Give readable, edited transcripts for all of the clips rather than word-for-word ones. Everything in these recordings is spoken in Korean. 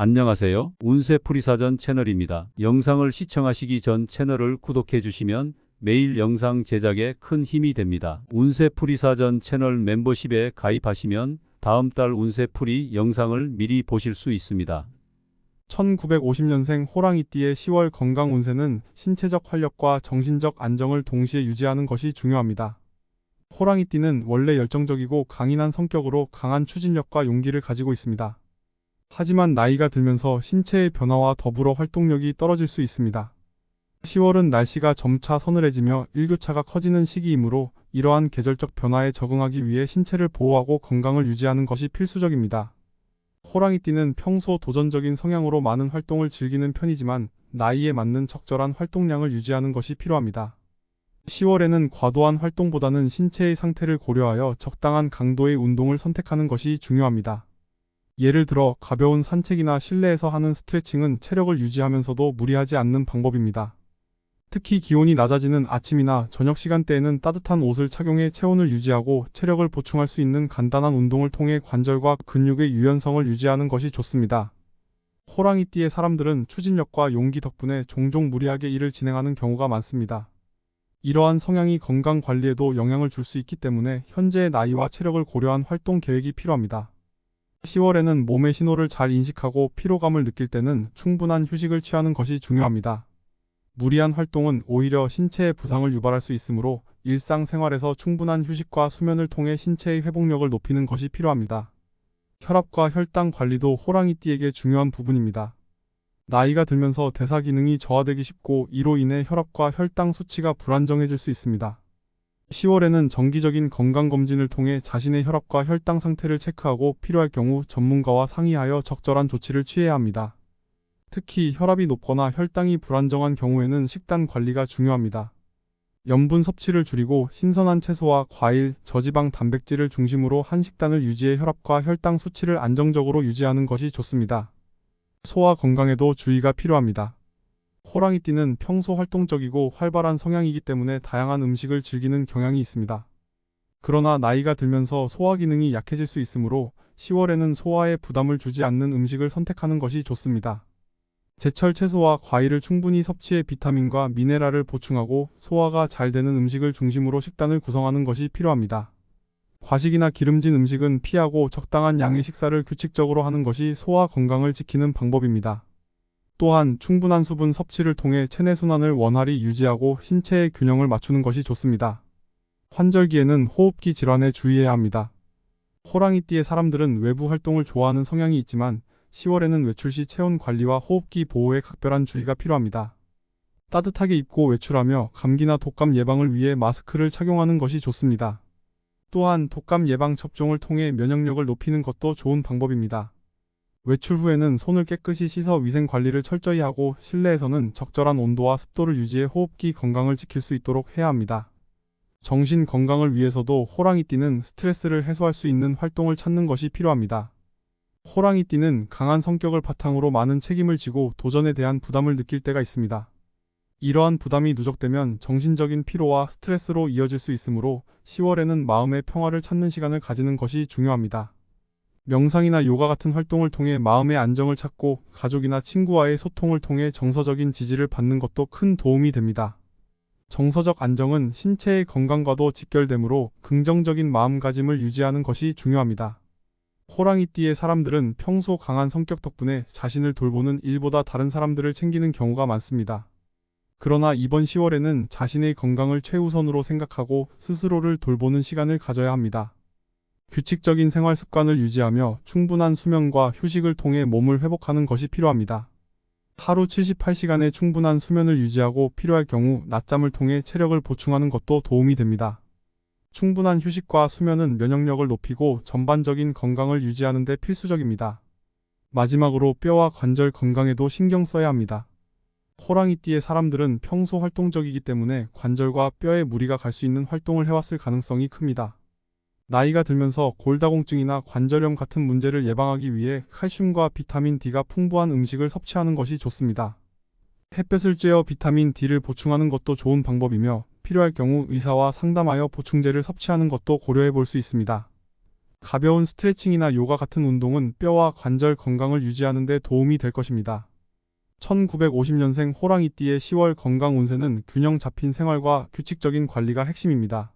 안녕하세요. 운세풀이사전 채널입니다. 영상을 시청하시기 전 채널을 구독해 주시면 매일 영상 제작에 큰 힘이 됩니다. 운세풀이사전 채널 멤버십에 가입하시면 다음 달 운세풀이 영상을 미리 보실 수 있습니다. 1950년생 호랑이띠의 10월 건강 운세는 신체적 활력과 정신적 안정을 동시에 유지하는 것이 중요합니다. 호랑이띠는 원래 열정적이고 강인한 성격으로 강한 추진력과 용기를 가지고 있습니다. 하지만 나이가 들면서 신체의 변화와 더불어 활동력이 떨어질 수 있습니다. 10월은 날씨가 점차 서늘해지며 일교차가 커지는 시기이므로 이러한 계절적 변화에 적응하기 위해 신체를 보호하고 건강을 유지하는 것이 필수적입니다. 호랑이띠는 평소 도전적인 성향으로 많은 활동을 즐기는 편이지만 나이에 맞는 적절한 활동량을 유지하는 것이 필요합니다. 10월에는 과도한 활동보다는 신체의 상태를 고려하여 적당한 강도의 운동을 선택하는 것이 중요합니다. 예를 들어 가벼운 산책이나 실내에서 하는 스트레칭은 체력을 유지하면서도 무리하지 않는 방법입니다. 특히 기온이 낮아지는 아침이나 저녁 시간대에는 따뜻한 옷을 착용해 체온을 유지하고 체력을 보충할 수 있는 간단한 운동을 통해 관절과 근육의 유연성을 유지하는 것이 좋습니다. 호랑이띠의 사람들은 추진력과 용기 덕분에 종종 무리하게 일을 진행하는 경우가 많습니다. 이러한 성향이 건강 관리에도 영향을 줄 수 있기 때문에 현재의 나이와 체력을 고려한 활동 계획이 필요합니다. 10월에는 몸의 신호를 잘 인식하고 피로감을 느낄 때는 충분한 휴식을 취하는 것이 중요합니다. 무리한 활동은 오히려 신체에 부상을 유발할 수 있으므로 일상생활에서 충분한 휴식과 수면을 통해 신체의 회복력을 높이는 것이 필요합니다. 혈압과 혈당 관리도 호랑이띠에게 중요한 부분입니다. 나이가 들면서 대사 기능이 저하되기 쉽고 이로 인해 혈압과 혈당 수치가 불안정해질 수 있습니다. 10월에는 정기적인 건강검진을 통해 자신의 혈압과 혈당 상태를 체크하고 필요할 경우 전문가와 상의하여 적절한 조치를 취해야 합니다. 특히 혈압이 높거나 혈당이 불안정한 경우에는 식단 관리가 중요합니다. 염분 섭취를 줄이고 신선한 채소와 과일, 저지방 단백질을 중심으로 한 식단을 유지해 혈압과 혈당 수치를 안정적으로 유지하는 것이 좋습니다. 소화 건강에도 주의가 필요합니다. 호랑이띠는 평소 활동적이고 활발한 성향이기 때문에 다양한 음식을 즐기는 경향이 있습니다. 그러나 나이가 들면서 소화 기능이 약해질 수 있으므로 10월에는 소화에 부담을 주지 않는 음식을 선택하는 것이 좋습니다. 제철 채소와 과일을 충분히 섭취해 비타민과 미네랄을 보충하고 소화가 잘 되는 음식을 중심으로 식단을 구성하는 것이 필요합니다. 과식이나 기름진 음식은 피하고 적당한 양의 식사를 규칙적으로 하는 것이 소화 건강을 지키는 방법입니다. 또한 충분한 수분 섭취를 통해 체내 순환을 원활히 유지하고 신체의 균형을 맞추는 것이 좋습니다. 환절기에는 호흡기 질환에 주의해야 합니다. 호랑이띠의 사람들은 외부 활동을 좋아하는 성향이 있지만 10월에는 외출 시 체온 관리와 호흡기 보호에 각별한 주의가 필요합니다. 따뜻하게 입고 외출하며 감기나 독감 예방을 위해 마스크를 착용하는 것이 좋습니다. 또한 독감 예방 접종을 통해 면역력을 높이는 것도 좋은 방법입니다. 외출 후에는 손을 깨끗이 씻어 위생 관리를 철저히 하고 실내에서는 적절한 온도와 습도를 유지해 호흡기 건강을 지킬 수 있도록 해야 합니다. 정신 건강을 위해서도 호랑이띠는 스트레스를 해소할 수 있는 활동을 찾는 것이 필요합니다. 호랑이띠는 강한 성격을 바탕으로 많은 책임을 지고 도전에 대한 부담을 느낄 때가 있습니다. 이러한 부담이 누적되면 정신적인 피로와 스트레스로 이어질 수 있으므로 10월에는 마음의 평화를 찾는 시간을 가지는 것이 중요합니다. 명상이나 요가 같은 활동을 통해 마음의 안정을 찾고 가족이나 친구와의 소통을 통해 정서적인 지지를 받는 것도 큰 도움이 됩니다. 정서적 안정은 신체의 건강과도 직결되므로 긍정적인 마음가짐을 유지하는 것이 중요합니다. 호랑이띠의 사람들은 평소 강한 성격 덕분에 자신을 돌보는 일보다 다른 사람들을 챙기는 경우가 많습니다. 그러나 이번 10월에는 자신의 건강을 최우선으로 생각하고 스스로를 돌보는 시간을 가져야 합니다. 규칙적인 생활 습관을 유지하며 충분한 수면과 휴식을 통해 몸을 회복하는 것이 필요합니다. 하루 78시간의 충분한 수면을 유지하고 필요할 경우 낮잠을 통해 체력을 보충하는 것도 도움이 됩니다. 충분한 휴식과 수면은 면역력을 높이고 전반적인 건강을 유지하는 데 필수적입니다. 마지막으로 뼈와 관절 건강에도 신경 써야 합니다. 호랑이띠의 사람들은 평소 활동적이기 때문에 관절과 뼈에 무리가 갈 수 있는 활동을 해왔을 가능성이 큽니다. 나이가 들면서 골다공증이나 관절염 같은 문제를 예방하기 위해 칼슘과 비타민 D가 풍부한 음식을 섭취하는 것이 좋습니다. 햇볕을 쬐어 비타민 D를 보충하는 것도 좋은 방법이며 필요할 경우 의사와 상담하여 보충제를 섭취하는 것도 고려해 볼 수 있습니다. 가벼운 스트레칭이나 요가 같은 운동은 뼈와 관절 건강을 유지하는 데 도움이 될 것입니다. 1950년생 호랑이띠의 10월 건강 운세는 균형 잡힌 생활과 규칙적인 관리가 핵심입니다.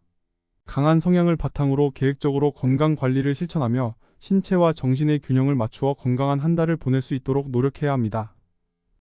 강한 성향을 바탕으로 계획적으로 건강 관리를 실천하며 신체와 정신의 균형을 맞추어 건강한 한 달을 보낼 수 있도록 노력해야 합니다.